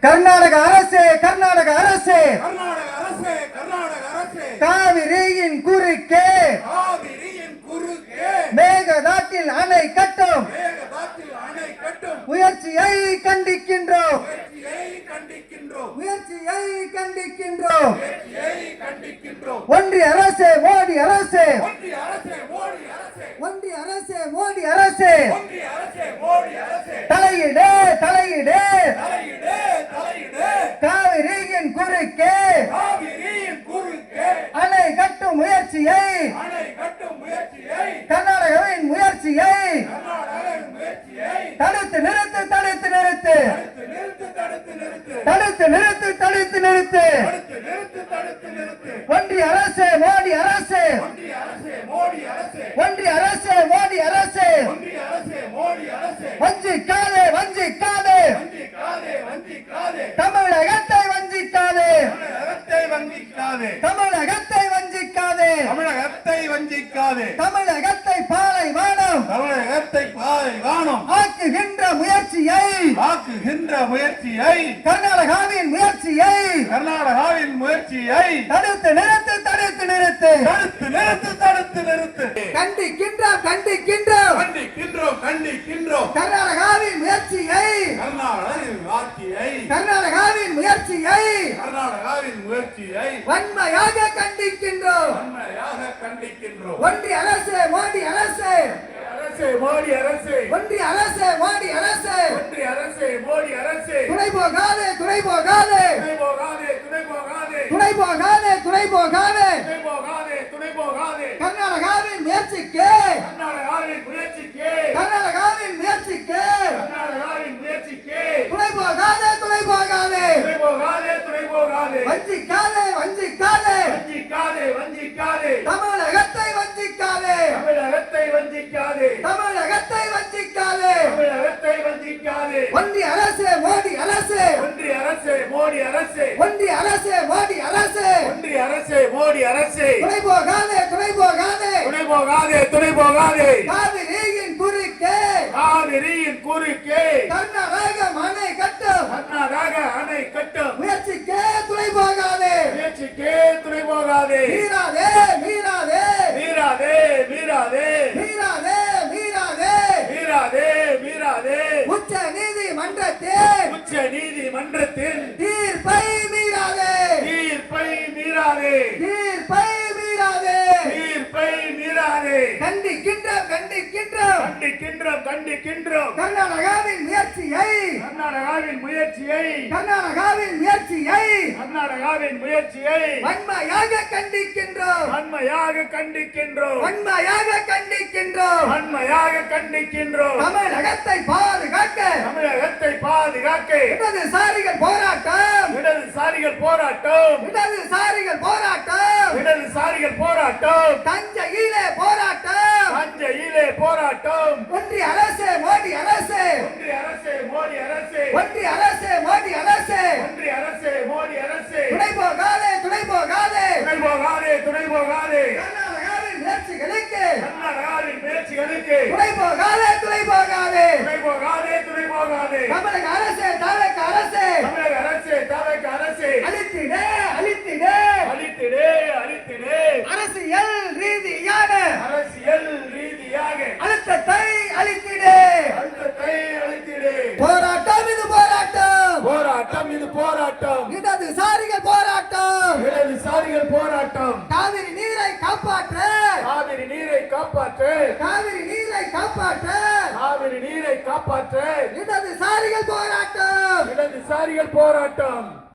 கர்நாடக அரசு கர்நாடக அரசு கர்நாடக அரசு கர்நாடக அரசு காவிரியின் குறுக்கே காவிரியின் குறுக்கே மேகதாட்டில் அணை கட்டும் மேகதாட்டில் அணை கட்டும் முயற்சியை கண்டிக்கின்றோம் முயற்சியை கண்டிக்கின்றோம் முயற்சியை கண்டிக்கின்றோம் முயற்சியை கண்டிக்கின்றோம். ஒன்றிய அரசு மோடி அரசு ஒன்றிய அரசு மோடி அரசு ஒன்றிய அரசு மோடி அரசு ஒன்றிய அரசு மோடி அரசு தலையிடு தலையிடு தலையிடு தலையிடு காவிரியின் குறுக்கே காவிரியின் குறுக்கே அணை கட்டும் முயற்சியை அணை கட்டும் முயற்சியை கர்நாடகாவின் முயற்சியை கர்நாடகாவின் முயற்சியை தடுத்து நிறுத்து தடுத்து நிறுத்து தடுத்து நிறுத்து தடுத்து நிறுத்து தடுத்து நிறுத்து தடுத்து நிறுத்து ஒன்றிய அரசு மோடி அரசு ஒன்றிய அரசு மோடி அரசு ஒன்றிய அரசு மோடி அரசு ஒன்றிய அரசு மோடி அரசு வஞ்சிக்காதே வஞ்சிக்காதே வஞ்சிக்காதே வஞ்சிக்காதே தமிழகத்தை வஞ்சிக்காதே தமிழகத்தை வஞ்சிக்காதே தமிழகத்தை வஞ்சிக்காதே தமிழகத்தை வஞ்சிக்காதே தமிழகத்தை பாலைவனம் தமிழகத்தை காணும் ஆக்குகின்ற முயற்சியை ஆக்குகின்ற முயற்சியை கர்நாடகாவின் முயற்சியை கர்நாடகாவின் முயற்சியை தடுத்து நிறுத்து தடுத்து நிறுத்து தடுத்து நிறுத்து தடுத்து நிறுத்து கண்டிக்கின்றோம் கண்டிக்கின்றோம் கண்டிக்கின்றோம் கண்டிக்கின்றோம் கர்நாடகாவின் முயற்சியை கர்நாடகாவின் ஆட்சியை கர்நாடகாவின் முயற்சியை கர்நாடகாவின் முயற்சியை வன்மையாக கண்டிக்கின்றோம் வன்மையாக கண்டிக்கின்றோம். ஒன்றிய அரசு மோடி அரசு அரசு மோடி அரசு ஒன்றிய அரசு மோடி அரசு ஒன்றிய அரசு மோடி அரசு துணை போகாதே துணை போகாதே துணை போகாதே துணை போகாதே துணை போகாதே துணை போகாதே துணை போகாதே துணை போகாதே கர்நாடகாவின் முயற்சிக்கு கர்நாடகாவின் முயற்சிக்கு கர்நாடகாவின் முயற்சிக்கு கர்நாடகாவின் முயற்சிக்கு துணை போகாதே துணை போகாதே துணை போகாதே துணை போகாதே வஞ்சிக்காதே வஞ்சிக்காதே வஞ்சிக்காதே வஞ்சிக்காதே தமிழகத்தை வஞ்சிக்காதே தமிழகத்தை வஞ்சிக்காதே தமிழகத்தை வஞ்சிக்காதே தமிழகத்தை வஞ்சிக்காதே ஒன்றிய அரசு மோடி அரசு ஒன்றிய அரசு மோடி அரசு ஒன்றிய அரசு மோடி அரசு ஒன்றிய அரசு மோடி அரசு துணை போகாதே துணை போகாதே துணை போகாதே துணை போகாதே காவிரியின் குறுக்கே காவிரியின் குறுக்கே கர்நாடகம் அணை கட்டும் கர்நாடக அணை கட்டும் முயற்சிக்கே துணை போகாதே முயற்சிக்கே துணை போகாதே மீறாதே மீறாதே மீறாதே மீறாதே மீறாதே மீறாதே மீறாதே மீறாதே உச்ச நீதிமன்றத்தில் உச்ச நீதிமன்றத்தின் தீர்ப்பை மீறாதே தீர்ப்பை மீறாதே தீர்ப்பை மீறாதே தீர்ப்பை மீறாதே கண்டிக்கின்றோம் கண்டிக்கின்றோம் கண்டிக்கின்றோம் கண்டிக்கின்றோம் கர்நாடகாவின் முயற்சியை கர்நாடகாவின் முயற்சியை கர்நாடகாவின் முயற்சியை கர்நாடகாவின் முயற்சியை வன்மையாக கண்டிக்கின்றோம் வன்மையாக கண்டிக்கின்றோம் வன்மையாக கண்டிக்கின்றோம் வன்மையாக கண்டிக்கின்றோம். தமிழகத்தை பாதுகாக்க தமிழகத்தை பாதுகாக்க இடதுசாரிகள் போராட்டம் இடதுசாரிகள் போராட்டம் இடதுசாரிகள் போராட்டம் இடதுசாரிகள் போராட்டம் தஞ்சையிலே போராட்டம் தஞ்சையிலே போராட்டம் ஒன்றிய அரசு மோடி அரசு ஒன்றிய அரசு மோடி அரசு ஒன்றிய அரசு மோடி அரசு ஒன்றிய அரசு மோடி அரசு துணை போகாதே துணை போகாதே துணை போகாதே துணை போகாதே கர்நாடகாவின் முயற்சிகளுக்கு கர்நாடகாவின் முயற்சிகளுக்கு துணை போகாதே துணை போகாதே துணை போகாதே துணை போகாதே தமிழக அரசு தமிழக அரசு தமிழக அரசு தமிழக அரசு அழித்திடே அழித்திடே அழித்திடு அழித்திடு அரசியல் ரீதியான அரசியல் ரீதியாக அழுத்தத்தை அழித்திடே அழுத்தத்தை அழித்திடு. போராட்டம் இது போராட்டம் போராட்டம் இது போராட்டம் இடதுசாரிகள் போராட்டம் இடதுசாரிகள் போராட்டம் காவிரி நீரை காப்பாற்ற காவிரி நீரை காப்பாற்று காவிரி நீரை காப்பாற்ற காவிரி நீரை காப்பாற்று இடதுசாரிகள் போராட்டம் இடதுசாரிகள் போராட்டம்